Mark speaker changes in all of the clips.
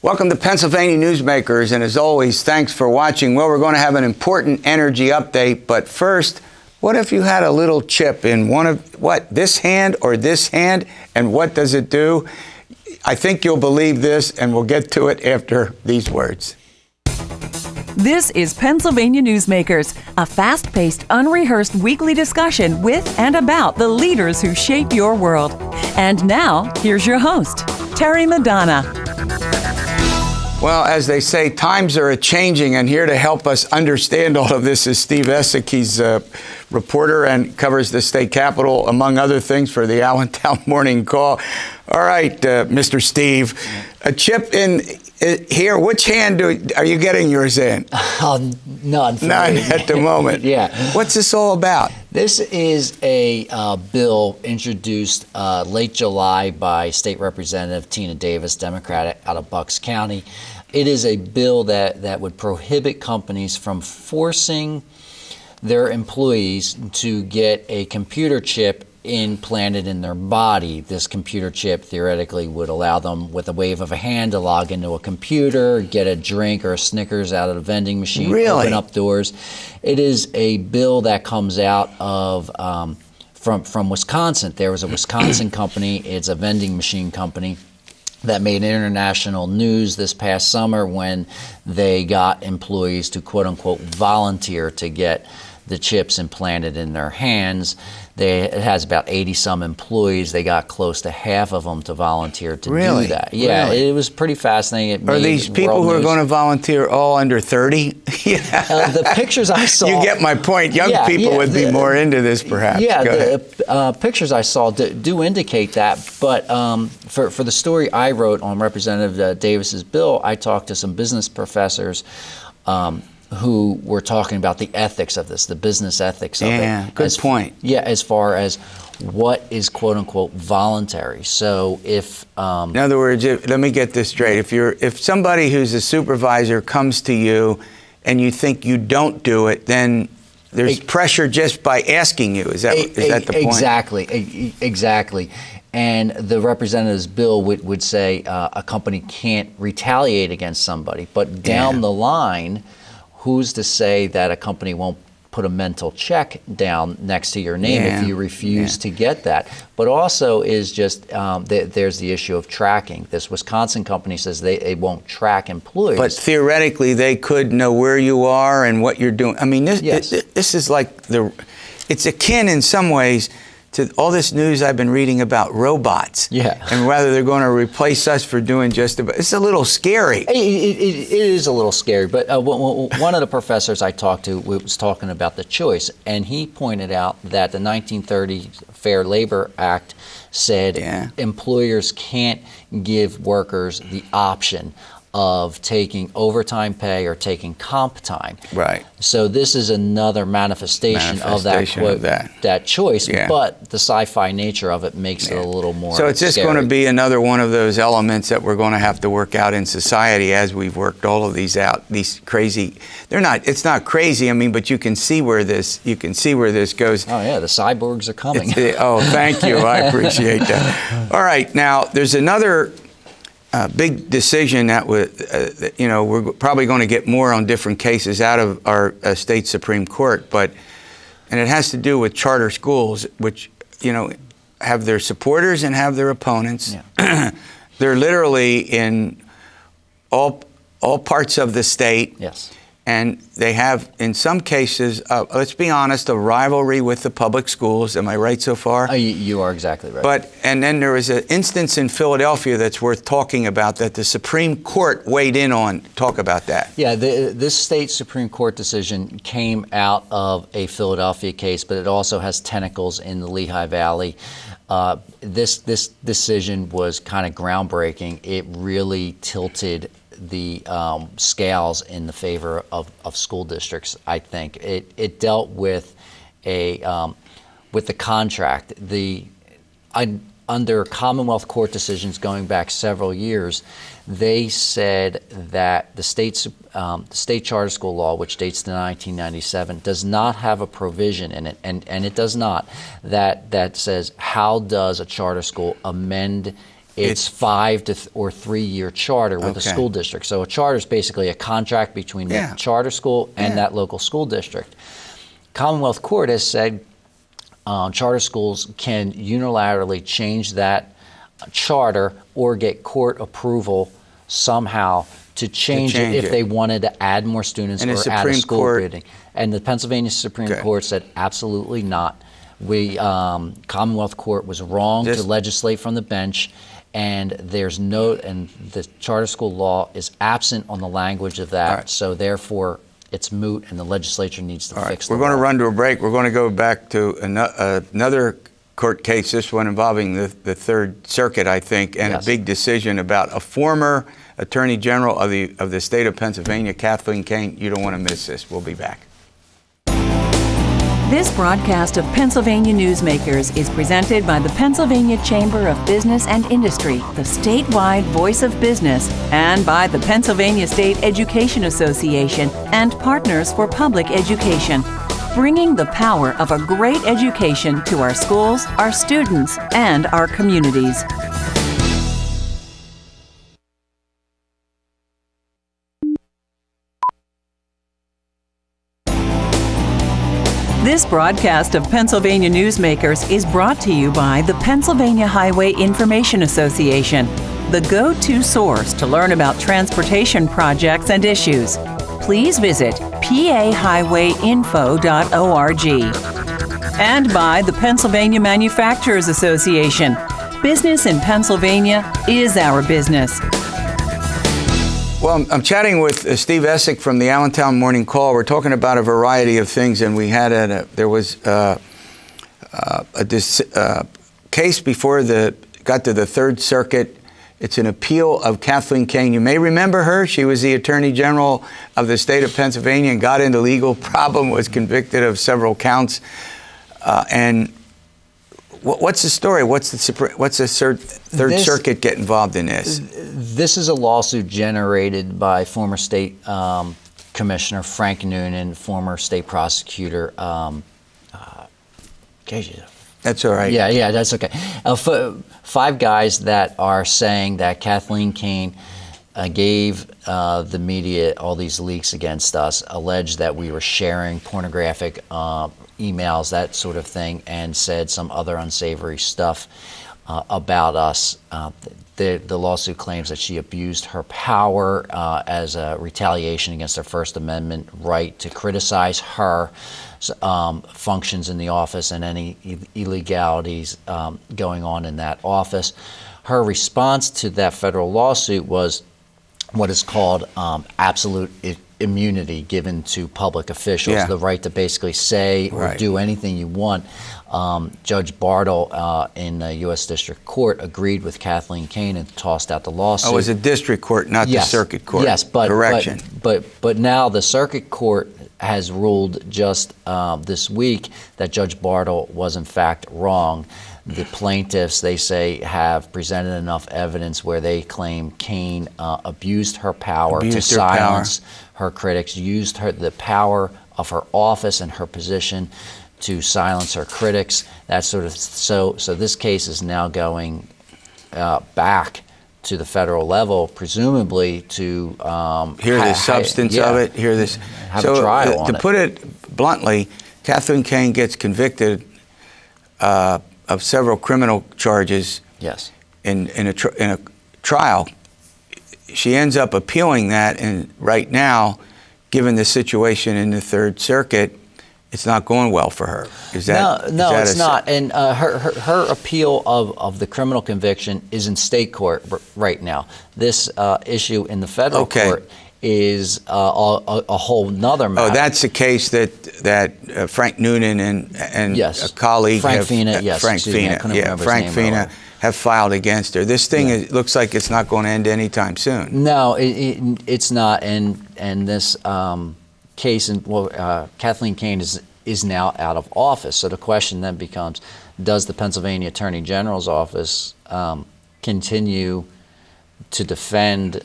Speaker 1: Welcome to Pennsylvania Newsmakers, and as always, thanks for watching. Well, we're going to have an important energy update, but first, what if you had a little chip in one of, this hand or this hand, and what does it do? I think you'll believe this, and we'll get to it after these words.
Speaker 2: This is Pennsylvania Newsmakers, a fast-paced, unrehearsed weekly discussion with and about the leaders who shape your world. And now, here's your host, Terry Madonna.
Speaker 1: Well, as they say, times are a-changing, and here to help us understand all of this is Steve Esack. He's a reporter and covers the state capitol, among other things, for the Allentown Morning Call. All right, Mr. Steve, a chip in here. Which hand are you getting yours in?
Speaker 3: None.
Speaker 1: None at the moment.
Speaker 3: Yeah.
Speaker 1: What's this all about?
Speaker 3: This is a bill introduced late July by State Representative Tina Davis, Democrat out of Bucks County. It is a bill that would prohibit companies from forcing their employees to get a computer chip implanted in their body. This computer chip theoretically would allow them, with a wave of a hand, to log into a computer, get a drink or a Snickers out of the vending machine, open up doors. It is a bill that comes out of from Wisconsin. There was a Wisconsin company. It's a vending machine company that made international news this past summer when they got employees to quote-unquote volunteer to get the chips implanted in their hands. It has about 80-some employees. They got close to half of them to volunteer to do that. Yeah, it was pretty fascinating.
Speaker 1: Are these people who are going to volunteer all under 30? Yeah.
Speaker 3: The pictures I saw...
Speaker 1: You get my point. Young people would be more into this, perhaps.
Speaker 3: Yeah, the pictures I saw do indicate that. But for the story I wrote on Representative Davis's bill, I talked to some business professors who were talking about the ethics of this, the business ethics of it.
Speaker 1: Yeah, good point.
Speaker 3: Yeah, as far as what is quote-unquote voluntary. So if...
Speaker 1: in other words, let me get this straight. If somebody who's a supervisor comes to you and you think you don't do it, then there's pressure just by asking you. Is that the point?
Speaker 3: Exactly. And the representative's bill would say a company can't retaliate against somebody. But down the line, who's to say that a company won't put a mental check down next to your name if you refuse to get that? But also is just there's the issue of tracking. This Wisconsin company says they won't track employees.
Speaker 1: But theoretically, they could know where you are and what you're doing. I mean, this is like it's akin in some ways to all this news I've been reading about robots. Yeah. And whether they're going to replace us for doing just about. It's a little scary.
Speaker 3: It is a little scary. But one of the professors I talked to was talking about the choice, and he pointed out that the 1930 Fair Labor Act said employers can't give workers the option of taking overtime pay or taking comp time.
Speaker 1: Right.
Speaker 3: So this is another manifestation of that choice, but the sci-fi nature of it makes it a little more
Speaker 1: So it's just
Speaker 3: scary.
Speaker 1: going to be another one of those elements that we're going to have to work out in society as we've worked all of these out. These crazy, it's not crazy, I mean, but you can see where this goes.
Speaker 3: Oh yeah, the cyborgs are coming.
Speaker 1: Oh, thank you. I appreciate that. All right, now there's another big decision that we're probably going to get more on different cases out of our state Supreme Court, and it has to do with charter schools, which have their supporters and have their opponents. Yeah. They're literally in all parts of the state.
Speaker 3: Yes.
Speaker 1: And they have, in some cases, let's be honest, a rivalry with the public schools. Am I right so far?
Speaker 3: You are exactly right.
Speaker 1: And then there was an instance in Philadelphia that's worth talking about that the Supreme Court weighed in on. Talk about that.
Speaker 3: Yeah, this state Supreme Court decision came out of a Philadelphia case, but it also has tentacles in the Lehigh Valley. This decision was kind of groundbreaking. It really tilted the scales in the favor of school districts. I think it dealt with the contract. Under Commonwealth Court decisions going back several years, they said that the state charter school law, which dates to 1997, does not have a provision in it, and it does not, that says how does a charter school amend It's 5 or 3 year charter with a school district. So a charter is basically a contract between the charter school and that local school district. Commonwealth Court has said charter schools can unilaterally change that charter or get court approval somehow to change it if they wanted to add more students or add a school building. And the Pennsylvania Supreme Court said absolutely not. Commonwealth Court was wrong to legislate from the bench, and the charter school law is absent on the language of that. So therefore, it's moot, and the legislature needs to fix the law.
Speaker 1: We're going to run to a break. We're going to go back to another court case, this one involving the Third Circuit, I think, and a big decision about a former Attorney General of the state of Pennsylvania, Kathleen Kane. You don't want to miss this. We'll be back.
Speaker 2: This broadcast of Pennsylvania Newsmakers is presented by the Pennsylvania Chamber of Business and Industry, the statewide voice of business, and by the Pennsylvania State Education Association and Partners for Public Education, bringing the power of a great education to our schools, our students, and our communities. This broadcast of Pennsylvania Newsmakers is brought to you by the Pennsylvania Highway Information Association, the go-to source to learn about transportation projects and issues. Please visit pahighwayinfo.org. And by the Pennsylvania Manufacturers Association. Business in Pennsylvania is our business.
Speaker 1: Well, I'm chatting with Steve Esack from the Allentown Morning Call. We're talking about a variety of things, and we had there was a case before got to the Third Circuit. It's an appeal of Kathleen Kane. You may remember her. She was the Attorney General of the state of Pennsylvania and got into legal problem, was convicted of several counts. And what's the story? What's the Third Circuit get involved in this?
Speaker 3: This is a lawsuit generated by former state commissioner Frank Noonan, former state prosecutor.
Speaker 1: That's all right.
Speaker 3: Yeah, that's okay. 5 guys that are saying that Kathleen Kane gave the media all these leaks against us, alleged that we were sharing pornographic emails, that sort of thing, and said some other unsavory stuff about us. The lawsuit claims that she abused her power as a retaliation against her First Amendment right to criticize her functions in the office and any illegalities going on in that office. Her response to that federal lawsuit was what is called absolute immunity given to public officials, the right to basically say or do anything you want. Judge Bartle in the U.S. District Court agreed with Kathleen Kane and tossed out the lawsuit.
Speaker 1: Oh, it was a district court, not the circuit court.
Speaker 3: Yes, but
Speaker 1: correction.
Speaker 3: But now the circuit court has ruled just this week that Judge Bartle was in fact wrong. The plaintiffs, they say, have presented enough evidence where they claim Kane abused her power to silence her critics, used the power of her office and her position to silence her critics. That sort of so this case is now going back to the federal level, presumably to
Speaker 1: hear the substance of it. Hear this.
Speaker 3: Have a trial on it.
Speaker 1: To put it bluntly, Kathleen Kane gets convicted of several criminal charges.
Speaker 3: Yes.
Speaker 1: In a trial. She ends up appealing that, and right now, given the situation in the Third Circuit, it's not going well for her.
Speaker 3: No, it's not. And her appeal of the criminal conviction is in state court right now. This issue in the federal court is a whole nother matter.
Speaker 1: Oh, that's the case that Frank Noonan and a colleague
Speaker 3: Frank Fina
Speaker 1: have filed against her. This thing looks like it's not going to end anytime soon.
Speaker 3: No, it's not. And this case, Kathleen Kane is now out of office. So the question then becomes, does the Pennsylvania Attorney General's office continue to defend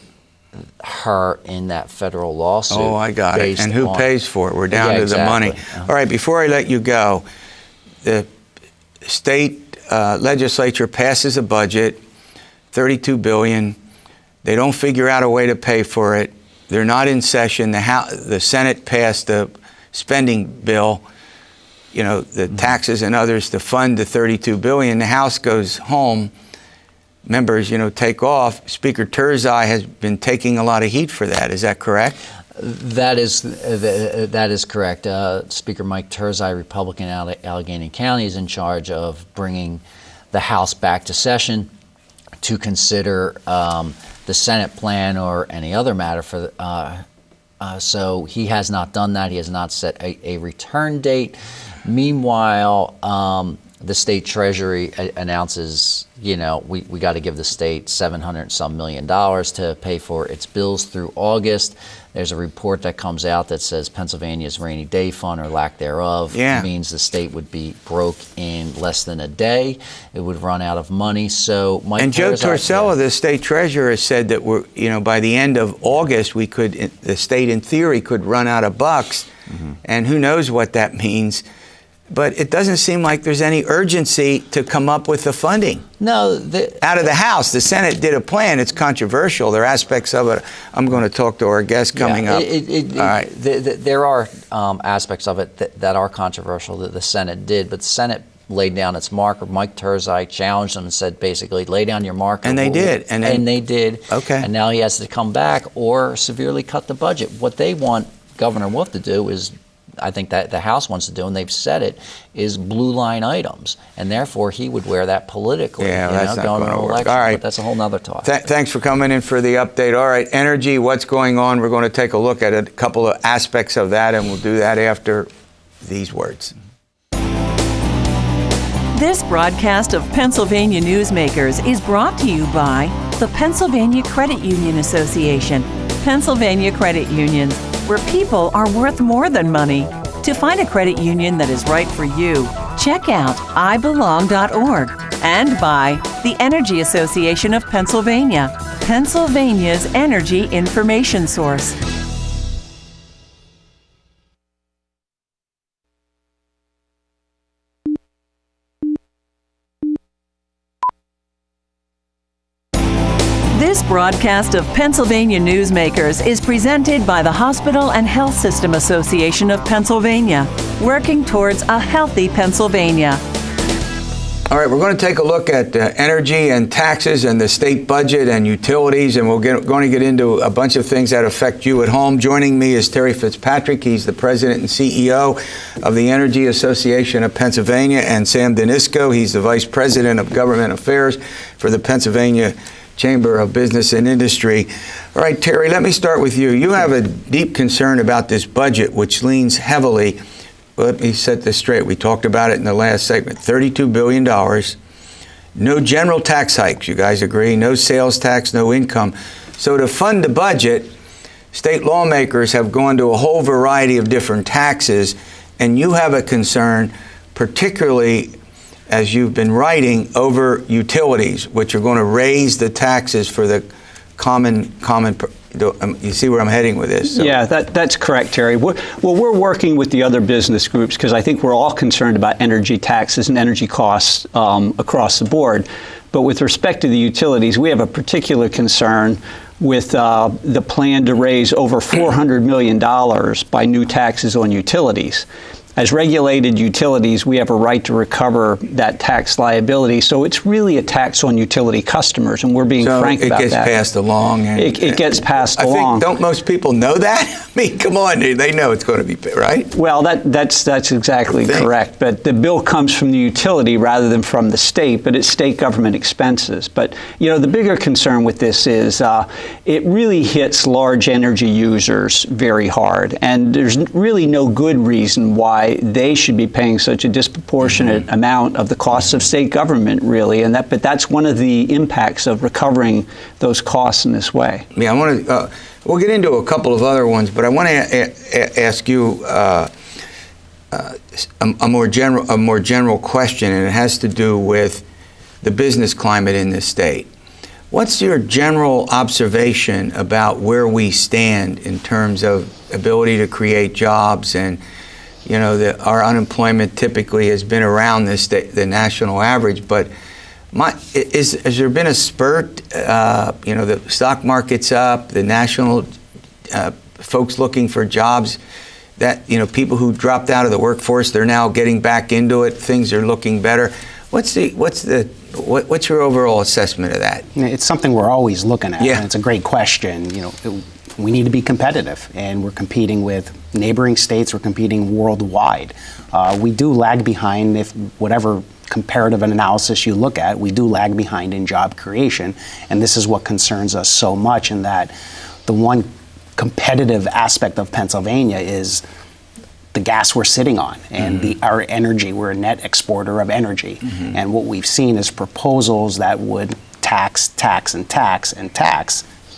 Speaker 3: her in that federal lawsuit?
Speaker 1: Oh, I got it. And who pays for it? We're down to the money. All right, before I let you go, the state legislature passes a budget $32 billion. They don't figure out a way to pay for it. They're not in session. The Senate passed a spending bill, the taxes and others to fund the $32 billion. The House goes home. Members, take off. Speaker Turzai has been taking a lot of heat for that. Is that correct?
Speaker 3: That is correct. Speaker Mike Turzai, Republican out of Allegheny County, is in charge of bringing the House back to session to consider the Senate plan or any other matter for. So he has not done that. He has not set a return date. Meanwhile, the state treasury announces, we got to give the state $700 million to pay for its bills through August. There's a report that comes out that says Pennsylvania's rainy day fund, or lack thereof, means the state would be broke in less than a day. It would run out of money. So
Speaker 1: Joe Torcello, the state treasurer, said that by the end of August, the state in theory could run out of bucks, and who knows what that means. But it doesn't seem like there's any urgency to come up with the funding.
Speaker 3: No.
Speaker 1: Out of the House, the Senate did a plan. It's controversial. There are aspects of it. I'm going to talk to our guest coming up. All right.
Speaker 3: There are aspects of it that are controversial that the Senate did, but the Senate laid down its marker. Mike Turzai challenged them and said, basically, lay down your marker.
Speaker 1: And they did.
Speaker 3: And they did.
Speaker 1: Okay.
Speaker 3: And now he has to come back or severely cut the budget. What they want Governor Wolf to do is, I think that the House wants to do, and they've said it, is blue line items, and therefore he would wear that politically.
Speaker 1: That's not going to work. All right.
Speaker 3: But that's a whole nother talk.
Speaker 1: Thanks for coming in for the update. All right, energy, what's going on? We're going to take a look at a couple of aspects of that, and we'll do that after these words.
Speaker 2: This broadcast of Pennsylvania Newsmakers is brought to you by the Pennsylvania Credit Union Association. Pennsylvania Credit Unions, where people are worth more than money. To find a credit union that is right for you, check out ibelong.org. And by the Energy Association of Pennsylvania, Pennsylvania's energy information source. This broadcast of Pennsylvania Newsmakers is presented by the Hospital and Health System Association of Pennsylvania, working towards a healthy Pennsylvania.
Speaker 1: All right, we're going to take a look at energy and taxes and the state budget and utilities, and we're going to get into a bunch of things that affect you at home. Joining me is Terry Fitzpatrick. He's the president and CEO of the Energy Association of Pennsylvania, and Sam Denisco. He's the vice president of government affairs for the Pennsylvania Chamber of Business and Industry. All right, Terry, let me start with you. You have a deep concern about this budget, which leans heavily. Let me set this straight. We talked about it in the last segment. $32 billion. No general tax hikes, you guys agree? No sales tax, no income. So to fund the budget, state lawmakers have gone to a whole variety of different taxes, and you have a concern, particularly as you've been writing, over utilities, which are going to raise the taxes for the common. You see where I'm heading with this? So.
Speaker 4: Yeah, that's correct, Terry. We're working with the other business groups because I think we're all concerned about energy taxes and energy costs across the board. But with respect to the utilities, we have a particular concern with the plan to raise over $400 million by new taxes on utilities. As regulated utilities, we have a right to recover that tax liability. So it's really a tax on utility customers, and we're being frank about that.
Speaker 1: It gets passed along. And
Speaker 4: it gets passed along.
Speaker 1: Don't most people know that? I mean, come on, they know it's going to be, right?
Speaker 4: Well, that's exactly correct. But the bill comes from the utility rather than from the state, but it's state government expenses. But, the bigger concern with this is it really hits large energy users very hard. And there's really no good reason why they should be paying such a disproportionate amount of the costs of state government, really, but that's one of the impacts of recovering those costs in this way.
Speaker 1: Yeah, I want to. We'll get into a couple of other ones, but I want to ask you a more general question, and it has to do with the business climate in this state. What's your general observation about where we stand in terms of ability to create jobs? And our unemployment typically has been around the national average, but Has there been a spurt? The stock market's up, the national folks looking for jobs, that people who dropped out of the workforce, they're now getting back into it. Things are looking better. What's your overall assessment of that?
Speaker 5: It's something we're always looking at.
Speaker 1: Yeah.
Speaker 5: And it's a great question. We need to be competitive, and we're competing with neighboring states. We're competing worldwide. We do lag behind, if whatever comparative analysis you look at, we do lag behind in job creation, and this is what concerns us so much, in that the one competitive aspect of Pennsylvania is the gas we're sitting on and our energy. We're a net exporter of energy. And what we've seen is proposals that would tax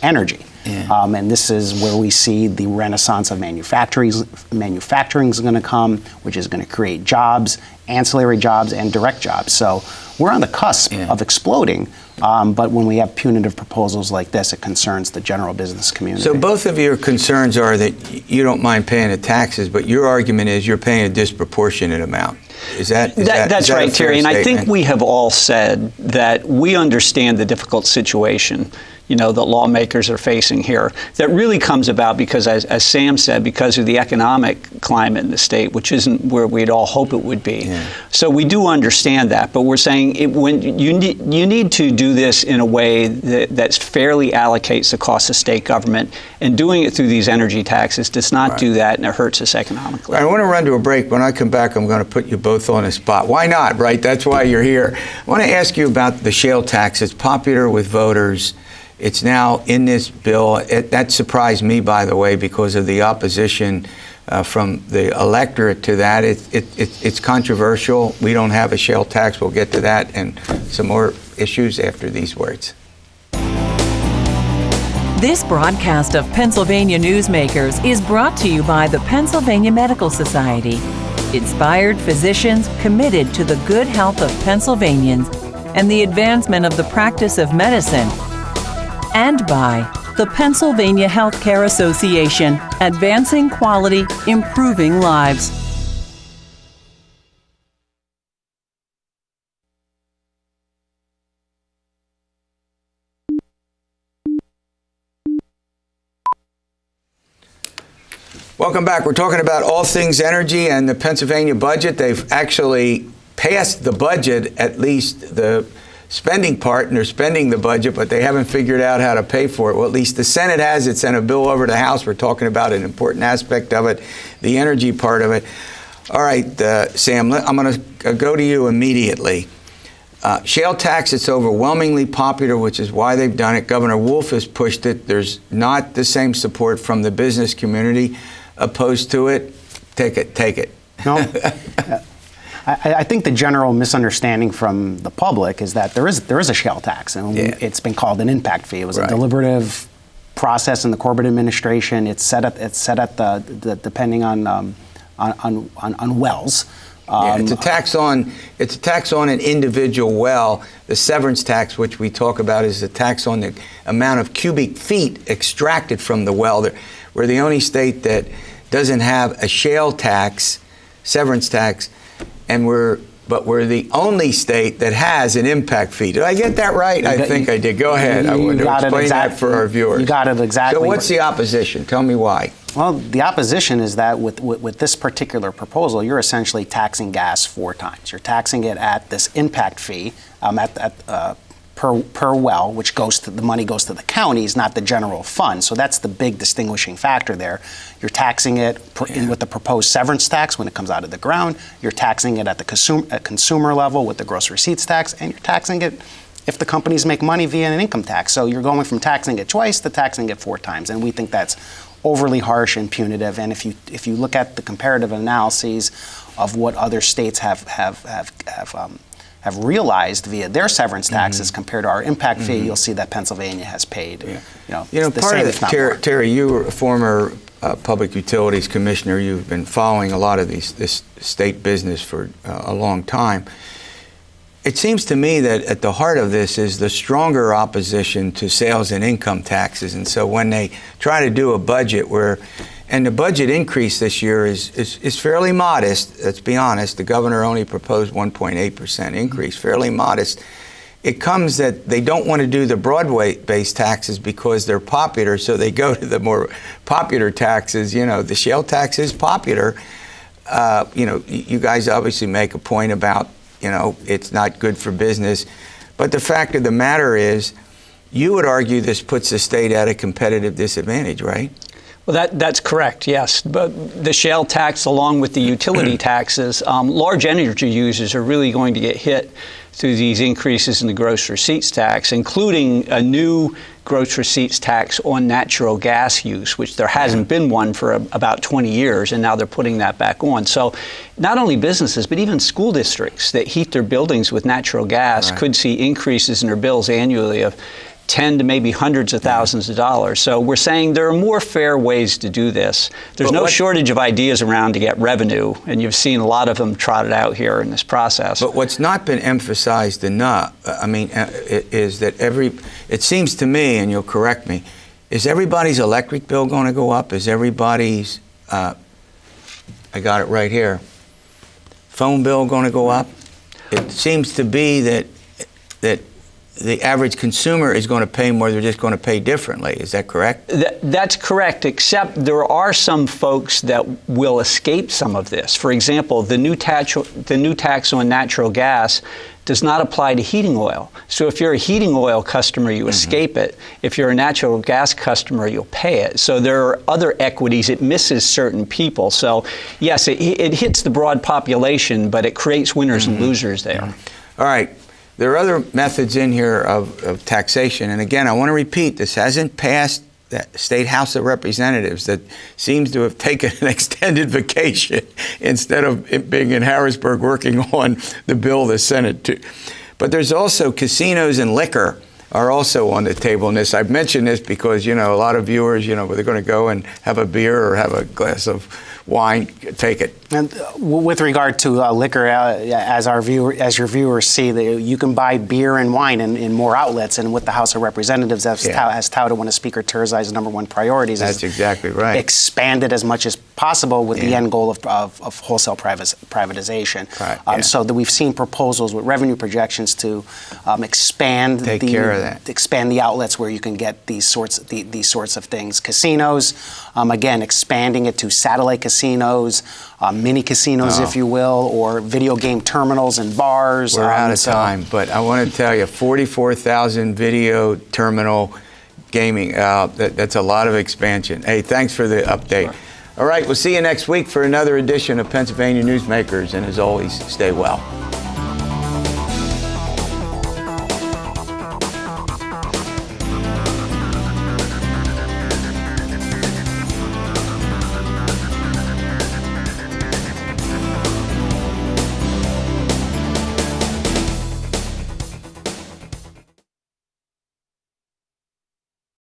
Speaker 5: energy. Yeah. And this is where we see the renaissance of manufacturing is going to come, which is going to create jobs, ancillary jobs, and direct jobs. So we're on the cusp of exploding. But when we have punitive proposals like this, it concerns the general business community.
Speaker 1: So both of your concerns are that you don't mind paying the taxes, but your argument is you're paying a disproportionate amount.
Speaker 4: That's right, Terry. And I think we have all said that we understand the difficult situation that lawmakers are facing here. That really comes about because, as Sam said, because of the economic climate in the state, which isn't where we'd all hope it would be. Yeah. So we do understand that, but we're saying when you need to do this in a way that fairly allocates the cost of state government, and doing it through these energy taxes does not do that, and it hurts us economically.
Speaker 1: I want to run to a break. When I come back, I'm going to put you both on the spot. Why not, right? That's why you're here. I want to ask you about the shale tax. It's popular with voters. It's now in this bill. That surprised me, by the way, because of the opposition from the electorate to that. It's controversial. We don't have a shale tax. We'll get to that and some more issues after these words.
Speaker 2: This broadcast of Pennsylvania Newsmakers is brought to you by the Pennsylvania Medical Society. Inspired physicians committed to the good health of Pennsylvanians and the advancement of the practice of medicine. And by the Pennsylvania Healthcare Association, advancing quality, improving lives.
Speaker 1: Welcome back. We're talking about all things energy and the Pennsylvania budget. They've actually passed the budget, at least the spending part, and they're spending the budget, but they haven't figured out how to pay for it. Well, at least the Senate has. It sent a bill over to the House. We're talking about an important aspect of it, the energy part of it. All right, Sam, I'm going to go to you immediately. Shale tax, it's overwhelmingly popular, which is why they've done it. Governor Wolf has pushed it. There's not the same support from the business community opposed to it. Take it.
Speaker 5: No. I think the general misunderstanding from the public is that there is a shale tax, and it's been called an impact fee. It was a deliberative process in the Corbett administration. It's set at the depending on wells.
Speaker 1: It's a tax on an individual well. The severance tax, which we talk about, is a tax on the amount of cubic feet extracted from the well. We're the only state that doesn't have a shale tax, severance tax. And we're the only state that has an impact fee. Did I get that right? I think I did. Go ahead. I want to explain that for our viewers.
Speaker 5: You got it exactly.
Speaker 1: So what's the opposition? Tell me why.
Speaker 5: Well, the opposition is that with this particular proposal, you're essentially taxing gas 4 times. You're taxing it at this impact fee per well, which the money goes to the counties, not the general fund. So that's the big distinguishing factor there. You're taxing it with the proposed severance tax when it comes out of the ground. You're taxing it at the consumer level with the gross receipts tax, and you're taxing it if the companies make money via an income tax. So you're going from taxing it twice to taxing it 4 times, and we think that's overly harsh and punitive. And if you look at the comparative analyses of what other states have realized via their severance taxes compared to our impact fee, you'll see that Pennsylvania has paid.
Speaker 1: Part of it, Terry, you were a former public utilities commissioner. You've been following a lot of this state business for a long time. It seems to me that at the heart of this is the stronger opposition to sales and income taxes. And so when they try to do a budget and the budget increase this year is fairly modest, let's be honest. The governor only proposed 1.8% increase, fairly modest. it comes that they don't want to do the Broadway-based taxes because they're popular, so they go to the more popular taxes. You know, the shale tax is popular. You know, you guys obviously make a point about, you know, it's not good for business. But the fact of the matter is, you would argue this puts the state at a competitive disadvantage, right?
Speaker 4: Well, that's correct, yes. But the shale tax, along with the utility taxes, large energy users are really going to get hit through these increases in the gross receipts tax, including a new gross receipts tax on natural gas use, which there hasn't been one for about 20 years, and now they're putting that back on. So not only businesses, but even school districts that heat their buildings with natural gas could see increases in their bills annually of 10 to maybe hundreds of thousands of dollars. So we're saying there are more fair ways to do this. There's no shortage of ideas around to get revenue, and you've seen a lot of them trotted out here in this process.
Speaker 1: But what's not been emphasized enough, I mean, is that it seems to me, and you'll correct me, is everybody's electric bill going to go up? Is everybody's, I got it right here, phone bill going to go up? It seems to be that the average consumer is going to pay more, they're just going to pay differently. Is that correct?
Speaker 4: That's correct, except there are some folks that will escape some of this. For example, the new tax on natural gas does not apply to heating oil. So if you're a heating oil customer, you escape it. If you're a natural gas customer, you'll pay it. So there are other equities. It misses certain people. So yes, it hits the broad population, but it creates winners and losers there.
Speaker 1: All right. There are other methods in here of taxation, and again, I want to repeat, this hasn't passed the State House of Representatives that seems to have taken an extended vacation instead of it being in Harrisburg working on the bill the Senate too. But there's also casinos and liquor are also on the table in this. I've mentioned this because, you know, a lot of viewers, you know, they're going to go and have a beer or have a glass of wine, take it.
Speaker 5: And with regard to liquor, as your viewers see, you can buy beer and wine in more outlets, and with the House of Representatives has touted one of Speaker Terzai's #1 priorities.
Speaker 1: That's exactly right.
Speaker 5: Expand it as much as possible with the end goal of wholesale privatization.
Speaker 1: Right,
Speaker 5: So that we've seen proposals with revenue projections to expand the outlets where you can get these sorts of things. Casinos, again, expanding it to satellite casinos, mini casinos, if you will, or video game terminals and bars.
Speaker 1: We're out of time, but I want to tell you, 44,000 video terminal gaming, that's a lot of expansion. Hey, thanks for the update. Sure. All right, we'll see you next week for another edition of Pennsylvania Newsmakers, and as always, stay well.